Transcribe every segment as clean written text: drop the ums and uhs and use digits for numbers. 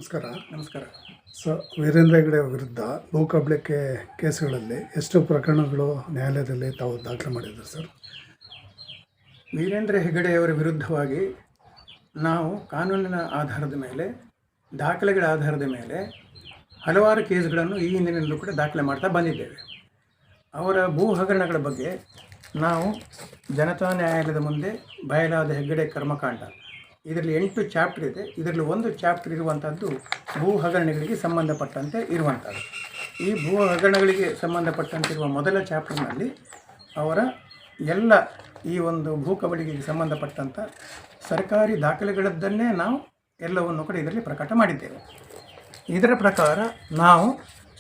ನಮಸ್ಕಾರ. ನಮಸ್ಕಾರ. ವೀರೇಂದ್ರ ಹೆಗ್ಗಡೆ ವಿರುದ್ಧ ಭೂ ಕಬಳಿಕೆ ಕೇಸುಗಳಲ್ಲಿ ಎಷ್ಟು ಪ್ರಕರಣಗಳು ನ್ಯಾಯಾಲಯದಲ್ಲಿ ತಾವು ದಾಖಲೆ ಮಾಡಿದ್ರು ಸರ್? ವೀರೇಂದ್ರ ಹೆಗ್ಗಡೆಯವರ ವಿರುದ್ಧವಾಗಿ ನಾವು ಕಾನೂನಿನ ಆಧಾರದ ಮೇಲೆ, ದಾಖಲೆಗಳ ಆಧಾರದ ಮೇಲೆ ಹಲವಾರು ಕೇಸುಗಳನ್ನು ಈ ಹಿಂದಿನಿಂದಲೂ ಕೂಡ ದಾಖಲೆ ಮಾಡ್ತಾ ಬಂದಿದ್ದೇವೆ. ಅವರ ಭೂ ಹಗರಣಗಳ ಬಗ್ಗೆ ನಾವು ಜನತಾ ನ್ಯಾಯಾಲಯದ ಮುಂದೆ ಬಯಲಾದ ಹೆಗ್ಗಡೆ ಕರ್ಮಕಾಂಡ, ಇದರಲ್ಲಿ 8 ಚಾಪ್ಟರ್ ಇದೆ. ಇದರಲ್ಲಿ ಒಂದು ಚಾಪ್ಟರ್ ಇರುವಂಥದ್ದು ಭೂ ಹಗರಣಗಳಿಗೆ ಸಂಬಂಧಪಟ್ಟಂತೆ ಇರುವಂಥದ್ದು. ಈ ಭೂ ಹಗರಣಗಳಿಗೆ ಸಂಬಂಧಪಟ್ಟಂತಿರುವ ಮೊದಲ ಚಾಪ್ಟರ್ನಲ್ಲಿ ಅವರ ಎಲ್ಲ ಈ ಒಂದು ಭೂ ಕಬಳಿಕೆಗೆ ಸಂಬಂಧಪಟ್ಟಂಥ ಸರ್ಕಾರಿ ದಾಖಲೆಗಳದ್ದನ್ನೇ ನಾವು ಎಲ್ಲವನ್ನು ಕೂಡ ಇದರಲ್ಲಿ ಪ್ರಕಟ ಮಾಡಿದ್ದೇವೆ. ಇದರ ಪ್ರಕಾರ ನಾವು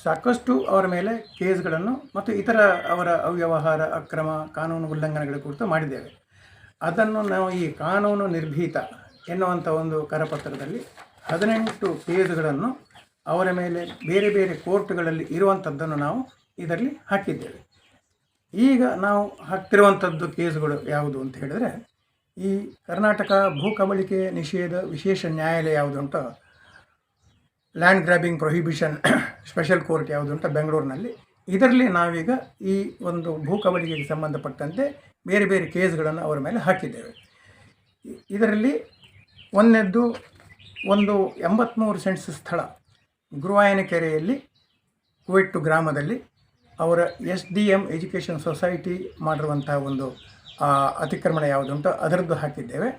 ಸಾಕಷ್ಟು ಅವರ ಮೇಲೆ ಕೇಸ್ಗಳನ್ನು ಮತ್ತು ಇತರ ಅವರ ಅವ್ಯವಹಾರ, ಅಕ್ರಮ, ಕಾನೂನು ಉಲ್ಲಂಘನೆಗಳ ಕುರಿತು ಮಾಡಿದ್ದೇವೆ. ಅದನ್ನು ನಾವು ಈ ಕಾನೂನು ನಿರ್ಭೀತ ಎನ್ನುವಂಥ ಒಂದು ಕರಪತ್ರದಲ್ಲಿ 18 ಕೇಸುಗಳನ್ನು ಅವರ ಮೇಲೆ ಬೇರೆ ಬೇರೆ ಕೋರ್ಟ್ಗಳಲ್ಲಿ ಇರುವಂಥದ್ದನ್ನು ನಾವು ಇದರಲ್ಲಿ ಹಾಕಿದ್ದೇವೆ. ಈಗ ನಾವು ಹಾಕ್ತಿರುವಂಥದ್ದು ಕೇಸುಗಳು ಯಾವುದು ಅಂತ ಹೇಳಿದರೆ, ಈ ಕರ್ನಾಟಕ ಭೂ ಕಬಳಿಕೆ ನಿಷೇಧ ವಿಶೇಷ ನ್ಯಾಯಾಲಯ ಯಾವುದುಂಟೋ, land grabbing prohibition special court ಯಾವುದುಂಟು ಬೆಂಗಳೂರಿನಲ್ಲಿ, ಇದರಲ್ಲಿ ನಾವೀಗ ಈ ಒಂದು ಭೂ ಕಬಳಿಕೆಗೆ ಸಂಬಂಧಪಟ್ಟಂತೆ ಬೇರೆ ಬೇರೆ ಕೇಸುಗಳನ್ನು ಅವರ ಮೇಲೆ ಹಾಕಿದ್ದೇವೆ. ಇದರಲ್ಲಿ ಒಂದನೇದ್ದು ಒಂದು 83 ಸೆಂಟ್ಸ್ ಸ್ಥಳ ಗುರುವಾಯನಕೆರೆಯಲ್ಲಿ ಕುವೆಟ್ಟು ಗ್ರಾಮದಲ್ಲಿ ಅವರ SDM ಎಜುಕೇಷನ್ ಸೊಸೈಟಿ ಮಾಡಿರುವಂಥ ಒಂದು ಅತಿಕ್ರಮಣ ಯಾವುದುಂಟು ಅದರದ್ದು ಹಾಕಿದ್ದೇವೆ.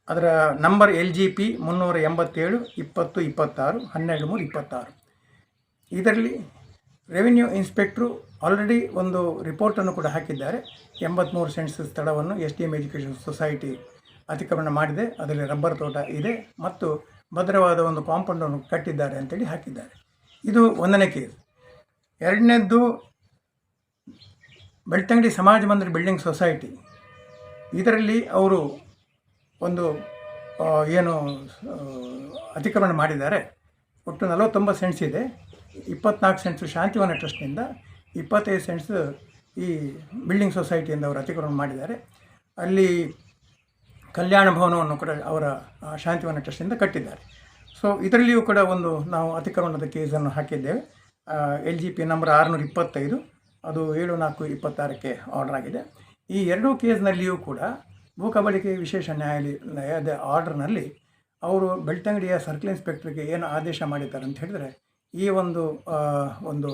ಅದರ ನಂಬರ್ LGP 387 2026 12/3/26. ಇದರಲ್ಲಿ ರೆವಿನ್ಯೂ ಇನ್ಸ್ಪೆಕ್ಟ್ರು ಆಲ್ರೆಡಿ ಒಂದು ರಿಪೋರ್ಟನ್ನು ಕೂಡ ಹಾಕಿದ್ದಾರೆ. 83 ಸೆಂಟ್ಸ್ ಸ್ಥಳವನ್ನು SDM ಎಜುಕೇಷನ್ ಸೊಸೈಟಿ ಅತಿಕ್ರಮಣ ಮಾಡಿದೆ, ಅದರಲ್ಲಿ ರಬ್ಬರ್ ತೋಟ ಇದೆ ಮತ್ತು ಭದ್ರವಾದ ಒಂದು ಕಾಂಪೌಂಡನ್ನು ಕಟ್ಟಿದ್ದಾರೆ ಅಂತೇಳಿ ಹಾಕಿದ್ದಾರೆ. ಇದು ಒಂದನೇ ಕೇಸ್. ಎರಡನೇದ್ದು ಬೆಳ್ತಂಗಡಿ ಸಮಾಜ ಮಂದಿರ ಬಿಲ್ಡಿಂಗ್ ಸೊಸೈಟಿ, ಇದರಲ್ಲಿ ಅವರು ಒಂದು ಏನು ಅತಿಕ್ರಮಣ ಮಾಡಿದ್ದಾರೆ. ಒಟ್ಟು 49 ಸೆಂಟ್ಸ್ ಇದೆ. 24 ಸೆಂಟ್ಸು ಶಾಂತಿವನ ಟ್ರಸ್ಟ್ನಿಂದ, 25 ಸೆಂಟ್ಸ್ ಈ ಬಿಲ್ಡಿಂಗ್ ಸೊಸೈಟಿಯಿಂದ ಅವರು ಅತಿಕ್ರಮಣ ಮಾಡಿದ್ದಾರೆ. ಅಲ್ಲಿ ಕಲ್ಯಾಣ ಭವನವನ್ನು ಕೂಡ ಅವರ ಶಾಂತಿವನ ಟ್ರಸ್ಟಿಂದ ಕಟ್ಟಿದ್ದಾರೆ. ಸೊ ಇದರಲ್ಲಿಯೂ ಕೂಡ ಒಂದು ನಾವು ಅತಿಕ್ರಮಣದ ಕೇಸನ್ನು ಹಾಕಿದ್ದೇವೆ. LGP ನಂಬರ್ 625, ಅದು 7/4/26 ಆರ್ಡರ್ ಆಗಿದೆ. ಈ ಎರಡೂ ಕೇಸ್ನಲ್ಲಿಯೂ ಕೂಡ ಭೂ ಕಬಳಿಕೆ ವಿಶೇಷ ನ್ಯಾಯಾಲಯದ ಆರ್ಡರ್ನಲ್ಲಿ ಅವರು ಬೆಳ್ತಂಗಡಿಯ ಸರ್ಕಲ್ ಇನ್ಸ್ಪೆಕ್ಟರ್ಗೆ ಏನು ಆದೇಶ ಮಾಡಿದ್ದಾರೆ ಅಂತ ಹೇಳಿದರೆ, ಈ ಒಂದು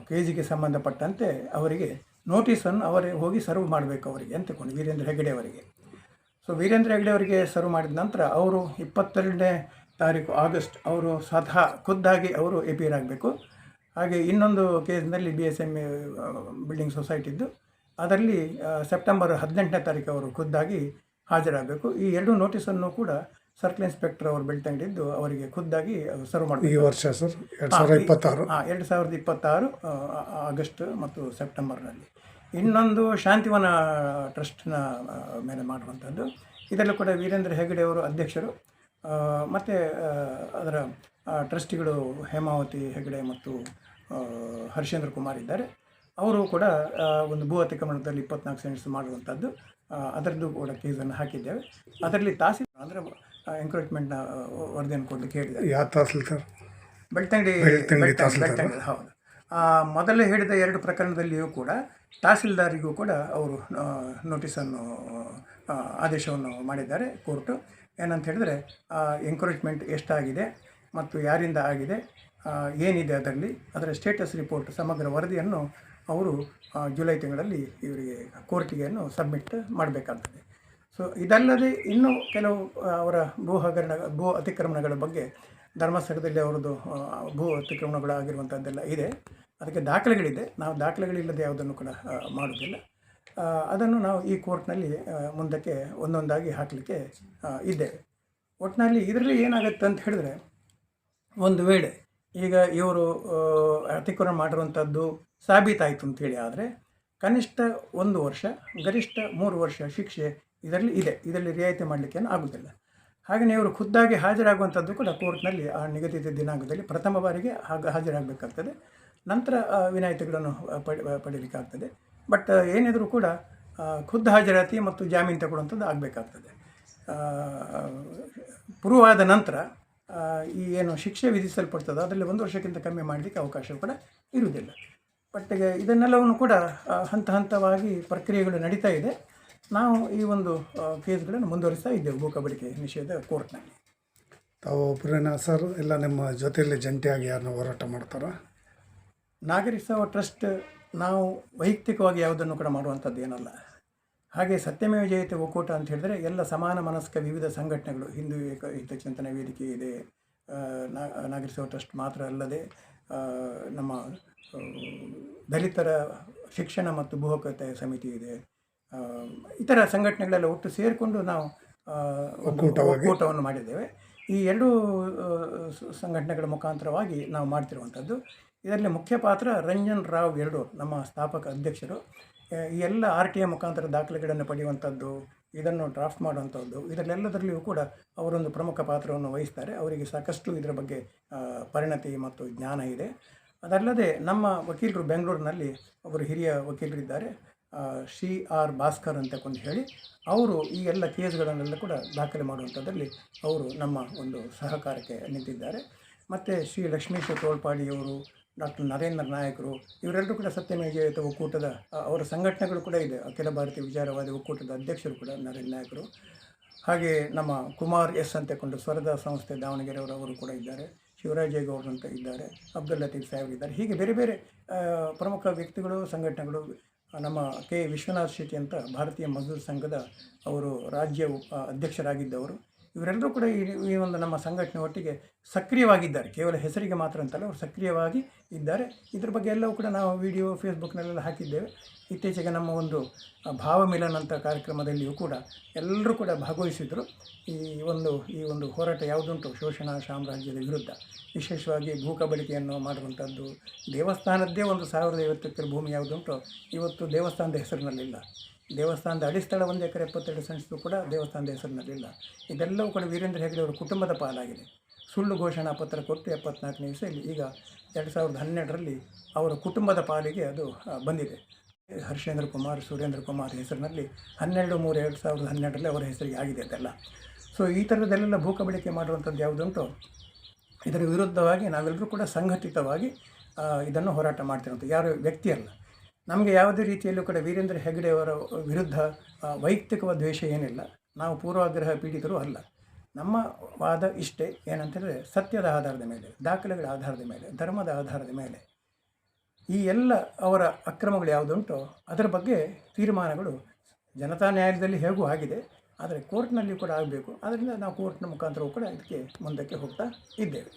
ಕೇಸಿಗೆ ಸಂಬಂಧಪಟ್ಟಂತೆ ಅವರಿಗೆ ನೋಟಿಸನ್ನು ಅವರೇ ಹೋಗಿ ಸರ್ವ್ ಮಾಡಬೇಕು ಅವರಿಗೆ ಅಂತಕೊಂಡು ವೀರೇಂದ್ರ ಹೆಗ್ಗಡೆ ಅವರಿಗೆ. ಸೊ ವೀರೇಂದ್ರ ಹೆಗ್ಗಡೆ ಅವರಿಗೆ ಸರ್ವ್ ಮಾಡಿದ ನಂತರ ಅವರು 22ನೇ ತಾರೀಕು ಆಗಸ್ಟ್ ಅವರು ಸ್ವತಃ ಖುದ್ದಾಗಿ ಅವರು ಅಪಿಯರ್ ಆಗಬೇಕು. ಹಾಗೆ ಇನ್ನೊಂದು ಕೇಸ್ನಲ್ಲಿ BSM ಬಿಲ್ಡಿಂಗ್ ಸೊಸೈಟಿದ್ದು, ಅದರಲ್ಲಿ ಸೆಪ್ಟೆಂಬರ್ 18ನೇ ತಾರೀಕು ಅವರು ಖುದ್ದಾಗಿ ಹಾಜರಾಗಬೇಕು. ಈ ಎರಡೂ ನೋಟಿಸನ್ನು ಕೂಡ ಸರ್ಕಲ್ ಇನ್ಸ್ಪೆಕ್ಟರ್ ಅವರು ಬೆಳ್ತಂಗಡಿದ್ದು ಅವರಿಗೆ ಖುದ್ದಾಗಿ ಸರ್ವ್ ಮಾಡಬೇಕು. ಈ ವರ್ಷ ಸರ್ 2026 ಆಗಸ್ಟ್ ಮತ್ತು ಸೆಪ್ಟೆಂಬರ್ನಲ್ಲಿ. ಇನ್ನೊಂದು ಶಾಂತಿವನ ಟ್ರಸ್ಟ್ನ ಮೇಲೆ ಮಾಡುವಂಥದ್ದು. ಇದರಲ್ಲೂ ಕೂಡ ವೀರೇಂದ್ರ ಹೆಗ್ಗಡೆ ಅವರು ಅಧ್ಯಕ್ಷರು ಮತ್ತು ಅದರ ಟ್ರಸ್ಟಿಗಳು ಹೇಮಾವತಿ ಹೆಗ್ಗಡೆ ಮತ್ತು ಹರ್ಷೇಂದ್ರ ಕುಮಾರ್ ಇದ್ದಾರೆ. ಅವರು ಕೂಡ ಒಂದು ಭೂ ಅತಿಕ್ರಮಣದಲ್ಲಿ 24 ಸೆಂಟ್ಸ್ ಮಾಡುವಂಥದ್ದು, ಅದರದ್ದು ಕೂಡ ಕೇಸನ್ನು ಹಾಕಿದ್ದೇವೆ. ಅದರಲ್ಲಿ ತಹಸೀಲ್ದಾರ್ ಅಂದರೆ ಎಂಕ್ರೋಚ್ಮೆಂಟ್ನ ವರದಿಯನ್ನು ಕೊಡಲಿಕ್ಕೆ ಹೇಳಿದ್ದಾರೆ. ಯಾವ ತಹಸೀಲ್ದಾರ್? ಬೆಳ್ತಂಗಡಿ ಹೌದು. ಮೊದಲು ಹೇಳಿದ 2 ಪ್ರಕರಣದಲ್ಲಿಯೂ ಕೂಡ ತಹಸೀಲ್ದಾರಿಗೂ ಕೂಡ ಅವರು ನೋಟಿಸನ್ನು ಆದೇಶವನ್ನು ಮಾಡಿದ್ದಾರೆ ಕೋರ್ಟು. ಏನಂತ ಹೇಳಿದರೆ, ಎಂಕ್ರೋಚ್ಮೆಂಟ್ ಎಷ್ಟಾಗಿದೆ ಮತ್ತು ಯಾರಿಂದ ಆಗಿದೆ, ಏನಿದೆ ಅದರಲ್ಲಿ, ಅದರ ಸ್ಟೇಟಸ್ ರಿಪೋರ್ಟ್ ಸಮಗ್ರ ವರದಿಯನ್ನು ಅವರು ಜುಲೈ ತಿಂಗಳಲ್ಲಿ ಇವರಿಗೆ ಕೋರ್ಟಿಗೆ ಸಬ್ಮಿಟ್ ಮಾಡಬೇಕಾಗ್ತದೆ. ಸೊ ಇದಲ್ಲದೆ ಇನ್ನೂ ಕೆಲವು ಅವರ ಭೂ ಅತಿಕ್ರಮಣಗಳ ಬಗ್ಗೆ ಧರ್ಮಸ್ಥಳದಲ್ಲಿ ಅವರದ್ದು ಭೂ ಅತಿಕ್ರಮಣಗಳು ಆಗಿರುವಂಥದ್ದೆಲ್ಲ ಇದೆ. ಅದಕ್ಕೆ ದಾಖಲೆಗಳಿದೆ. ನಾವು ದಾಖಲೆಗಳಿಲ್ಲದೆ ಯಾವುದನ್ನು ಕೂಡ ಮಾಡೋದಿಲ್ಲ. ಅದನ್ನು ನಾವು ಈ ಕೋರ್ಟ್ನಲ್ಲಿ ಮುಂದಕ್ಕೆ ಒಂದೊಂದಾಗಿ ಹಾಕಲಿಕ್ಕೆ ಇದ್ದೇವೆ. ಒಟ್ಟಿನಲ್ಲಿ ಇದರಲ್ಲಿ ಏನಾಗುತ್ತೆ ಅಂತ ಹೇಳಿದ್ರೆ, ಒಂದು ವೇಳೆ ಈಗ ಇವರು ಅತಿಕ್ರಮಣ ಮಾಡಿರುವಂಥದ್ದು ಸಾಬೀತಾಯಿತು ಅಂತೇಳಿ ಆದರೆ ಕನಿಷ್ಠ 1 ವರ್ಷ, ಗರಿಷ್ಠ 3 ವರ್ಷ ಶಿಕ್ಷೆ ಇದರಲ್ಲಿ ಇದೆ. ಇದರಲ್ಲಿ ರಿಯಾಯಿತಿ ಮಾಡಲಿಕ್ಕೆ ಆಗೋದಿಲ್ಲ. ಹಾಗೆಯೇ ಇವರು ಖುದ್ದಾಗಿ ಹಾಜರಾಗುವಂಥದ್ದು ಕೂಡ ಕೋರ್ಟ್ನಲ್ಲಿ ಆ ನಿಗದಿತ ದಿನಾಂಕದಲ್ಲಿ ಪ್ರಥಮ ಬಾರಿಗೆ ಹಾಜರಾಗಬೇಕಾಗ್ತದೆ. ನಂತರ ವಿನಾಯಿತಿಗಳನ್ನು ಪಡೀಲಿಕ್ಕಾಗ್ತದೆ. ಬಟ್ ಏನಿದ್ರೂ ಕೂಡ ಖುದ್ದು ಹಾಜರಾತಿ ಮತ್ತು ಜಾಮೀನು ತಗೊಳ್ಳುವಂಥದ್ದು ಆಗಬೇಕಾಗ್ತದೆ. ಪ್ರೂವ್ ಆದ ನಂತರ ಈ ಏನು ಶಿಕ್ಷೆ ವಿಧಿಸಲ್ಪಡ್ತದೋ ಅದರಲ್ಲಿ 1 ವರ್ಷಕ್ಕಿಂತ ಕಮ್ಮಿ ಮಾಡಲಿಕ್ಕೆ ಅವಕಾಶ ಕೂಡ ಇರುವುದಿಲ್ಲ. ಬಟ್ ಇದನ್ನೆಲ್ಲವನ್ನು ಕೂಡ ಹಂತ ಹಂತವಾಗಿ ಪ್ರಕ್ರಿಯೆಗಳು ನಡೀತಾ ಇದೆ. ನಾವು ಈ ಒಂದು ಕೇಸ್ಗಳನ್ನು ಮುಂದುವರಿಸ್ತಾ ಇದ್ದೇವೆ ಭೂ ಕಬಳಿಕೆ ನಿಷೇಧ ಕೋರ್ಟ್ನಲ್ಲಿ. ತಾವು ಒಬ್ಬರೇನಾ ಸರ್ ಇಲ್ಲ ನಿಮ್ಮ ಜೊತೆಯಲ್ಲಿ ಜಂಟಿಯಾಗಿ ಯಾರನ್ನ ಹೋರಾಟ ಮಾಡ್ತಾರಾ? ನಾಗರಿಕ ಸೇವಾ ಟ್ರಸ್ಟ್ ನಾವು ವೈಯಕ್ತಿಕವಾಗಿ ಯಾವುದನ್ನು ಕೂಡ ಮಾಡುವಂಥದ್ದು ಏನಲ್ಲ. ಹಾಗೆ ಸತ್ಯಮೇವ ಜಯತೆ ಒಕ್ಕೂಟ ಅಂತ ಹೇಳಿದ್ರೆ ಎಲ್ಲ ಸಮಾನ ಮನಸ್ಕ ವಿವಿಧ ಸಂಘಟನೆಗಳು, ಹಿಂದೂ ಹಿತಚಿಂತನೆ ವೇದಿಕೆ ಇದೆ, ನಾಗರಿಕ ಸೇವಾ ಟ್ರಸ್ಟ್ ಮಾತ್ರ ಅಲ್ಲದೆ ನಮ್ಮ ದಲಿತರ ಶಿಕ್ಷಣ ಮತ್ತು ಭೂ ಹಕ್ಕುತೆ ಸಮಿತಿ ಇದೆ, ಇತರ ಸಂಘಟನೆಗಳೆಲ್ಲ ಒಟ್ಟು ಸೇರಿಕೊಂಡು ನಾವು ಒಕ್ಕೂಟವನ್ನು ಮಾಡಿದ್ದೇವೆ. ಈ ಎರಡೂ ಸಂಘಟನೆಗಳ ಮುಖಾಂತರವಾಗಿ ನಾವು ಮಾಡ್ತಿರುವಂಥದ್ದು. ಇದರಲ್ಲಿ ಮುಖ್ಯ ಪಾತ್ರ ರಂಜನ್ ರಾವ್ ಎರಡೂರ್, ನಮ್ಮ ಸ್ಥಾಪಕ ಅಧ್ಯಕ್ಷರು. ಈ ಎಲ್ಲ RTA ಮುಖಾಂತರ ದಾಖಲೆಗಳನ್ನು ಪಡೆಯುವಂಥದ್ದು, ಇದನ್ನು ಡ್ರಾಫ್ಟ್ ಮಾಡುವಂಥದ್ದು, ಇದರಲ್ಲೆಲ್ಲದರಲ್ಲಿಯೂ ಕೂಡ ಅವರೊಂದು ಪ್ರಮುಖ ಪಾತ್ರವನ್ನು ವಹಿಸ್ತಾರೆ. ಅವರಿಗೆ ಸಾಕಷ್ಟು ಇದರ ಬಗ್ಗೆ ಪರಿಣತಿ ಮತ್ತು ಜ್ಞಾನ ಇದೆ. ಅದಲ್ಲದೆ ನಮ್ಮ ವಕೀಲರು ಬೆಂಗಳೂರಿನಲ್ಲಿ ಒಬ್ಬರು ಹಿರಿಯ ವಕೀಲರಿದ್ದಾರೆ, CR ಭಾಸ್ಕರ್ ಅಂತ ಹೇಳಿ, ಅವರು ಈ ಎಲ್ಲ ಕೇಸ್ಗಳನ್ನೆಲ್ಲ ಕೂಡ ದಾಖಲೆ ಮಾಡುವಂಥದ್ದಲ್ಲಿ ಅವರು ನಮ್ಮ ಒಂದು ಸಹಕಾರಕ್ಕೆ ನಿಂತಿದ್ದಾರೆ. ಮತ್ತು ಶ್ರೀ ಲಕ್ಷ್ಮೀಶ ತೋಳ್ಪಾಡಿಯವರು, ಡಾಕ್ಟರ್ ನರೇಂದ್ರ ನಾಯಕರು, ಇವರೆಲ್ಲರೂ ಕೂಡ ಸತ್ಯಮೇವ ಜಯತೆ ಒಕ್ಕೂಟದ ಅವರ ಸಂಘಟನೆಗಳು ಕೂಡ ಇದೆ. ಅಖಿಲ ಭಾರತೀಯ ವಿಚಾರವಾದಿ ಒಕ್ಕೂಟದ ಅಧ್ಯಕ್ಷರು ಕೂಡ ನರೇಂದ್ರ ನಾಯಕರು. ಹಾಗೆ ನಮ್ಮ ಕುಮಾರ್ S ಅಂತ ಸ್ವರದ ಸಂಸ್ಥೆ ದಾವಣಗೆರೆಯವರು ಕೂಡ ಇದ್ದಾರೆ, ಶಿವರಾಜೇಗೌಡರು ಅಂತ ಇದ್ದಾರೆ, ಅಬ್ದುಲ್ ಲತೀಫ್ ಸಾಹೇಬ್ ಇದ್ದಾರೆ. ಹೀಗೆ ಬೇರೆ ಬೇರೆ ಪ್ರಮುಖ ವ್ಯಕ್ತಿಗಳು, ಸಂಘಟನೆಗಳು. ನಮ್ಮ K ವಿಶ್ವನಾಥ್ ಶೆಟ್ಟಿ ಅಂತ ಭಾರತೀಯ ಮಜ್ದೂರ್ ಸಂಘದ ಅವರು ರಾಜ್ಯ ಅಧ್ಯಕ್ಷರಾಗಿದ್ದವರು. ಇವರೆಲ್ಲರೂ ಕೂಡ ಈ ಒಂದು ನಮ್ಮ ಸಂಘಟನೆ ಒಟ್ಟಿಗೆ ಸಕ್ರಿಯವಾಗಿದ್ದಾರೆ. ಕೇವಲ ಹೆಸರಿಗೆ ಮಾತ್ರ ಅಂತಲ್ಲ, ಅವರು ಸಕ್ರಿಯವಾಗಿ ಇದ್ದಾರೆ. ಇದ್ರ ಬಗ್ಗೆ ಎಲ್ಲವೂ ಕೂಡ ನಾವು ವಿಡಿಯೋ ಫೇಸ್ಬುಕ್ನಲ್ಲೆಲ್ಲ ಹಾಕಿದ್ದೇವೆ. ಇತ್ತೀಚೆಗೆ ನಮ್ಮ ಒಂದು ಭಾವಮಿಲನ ಅಂತ ಕಾರ್ಯಕ್ರಮದಲ್ಲಿಯೂ ಕೂಡ ಎಲ್ಲರೂ ಕೂಡ ಭಾಗವಹಿಸಿದರು. ಈ ಒಂದು ಹೋರಾಟ ಯಾವುದುಂಟು ಶೋಷಣಾ ಸಾಮ್ರಾಜ್ಯದ ವಿರುದ್ಧ, ವಿಶೇಷವಾಗಿ ಭೂ ಕಬಳಿಕೆಯನ್ನು ಮಾಡುವಂಥದ್ದು, ದೇವಸ್ಥಾನದ್ದೇ ಒಂದು 1050 ಎಕರೆ ಭೂಮಿ ಯಾವುದುಂಟು ಇವತ್ತು ದೇವಸ್ಥಾನದ ಹೆಸರಿನಲ್ಲಿಲ್ಲ. ದೇವಸ್ಥಾನದ ಅಡಿಸ್ಥಳ 1 ಎಕರೆ 72 ಸೆಂಟ್ಸು ಕೂಡ ದೇವಸ್ಥಾನದ ಹೆಸರಿನಲ್ಲಿಲ್ಲ. ಇದೆಲ್ಲವೂ ಕೂಡ ವೀರೇಂದ್ರ ಹೆಗ್ಗಡೆ ಅವರ ಕುಟುಂಬದ ಪಾಲಾಗಿದೆ. ಸುಳ್ಳು ಘೋಷಣಾ ಪತ್ರ ಕೊಟ್ಟು 74ನೇ ಇಸವಿಯಲ್ಲಿ, ಈಗ 2012ರಲ್ಲಿ ಅವರ ಕುಟುಂಬದ ಪಾಲಿಗೆ ಅದು ಬಂದಿದೆ. ಹರ್ಷೇಂದ್ರ ಕುಮಾರ್, ಸುರೇಂದ್ರ ಕುಮಾರ್ ಹೆಸರಿನಲ್ಲಿ 12/3/2012ರಲ್ಲಿ ಅವರ ಹೆಸರಿಗೆ ಆಗಿದೆ ಅದೆಲ್ಲ. ಸೊ ಈ ಥರದ್ದೆಲ್ಲ ಭೂ ಕಬಳಿಕೆ ಮಾಡುವಂಥದ್ದು ಯಾವುದುಂಟು, ಇದರ ವಿರುದ್ಧವಾಗಿ ನಾವೆಲ್ಲರೂ ಕೂಡ ಸಂಘಟಿತವಾಗಿ ಇದನ್ನು ಹೋರಾಟ ಮಾಡ್ತಿರೋಂಥ ಯಾರು ವ್ಯಕ್ತಿ ಅಲ್ಲ. ನಮಗೆ ಯಾವುದೇ ರೀತಿಯಲ್ಲೂ ಕೂಡ ವೀರೇಂದ್ರ ಹೆಗ್ಗಡೆಯವರ ವಿರುದ್ಧ ವೈಯಕ್ತಿಕವಾದ ದ್ವೇಷ ಏನಿಲ್ಲ. ನಾವು ಪೂರ್ವಾಗ್ರಹ ಪೀಡಿತರೂ ಅಲ್ಲ. ನಮ್ಮ ವಾದ ಇಷ್ಟೇ ಏನಂತೇಳಿದ್ರೆ, ಸತ್ಯದ ಆಧಾರದ ಮೇಲೆ, ದಾಖಲೆಗಳ ಆಧಾರದ ಮೇಲೆ, ಧರ್ಮದ ಆಧಾರದ ಮೇಲೆ ಈ ಎಲ್ಲ ಅವರ ಅಕ್ರಮಗಳು ಯಾವುದುಂಟೋ ಅದರ ಬಗ್ಗೆ ತೀರ್ಮಾನಗಳು ಜನತಾ ನ್ಯಾಯಾಲಯದಲ್ಲಿ ಹೇಗೂ ಆಗಿದೆ, ಆದರೆ ಕೋರ್ಟ್ನಲ್ಲಿ ಕೂಡ ಆಗಬೇಕು. ಆದ್ದರಿಂದ ನಾವು ಕೋರ್ಟ್ನ ಮುಖಾಂತರವೂ ಕೂಡ ಇದಕ್ಕೆ ಮುಂದಕ್ಕೆ ಹೋಗ್ತಾ ಇದ್ದೇವೆ.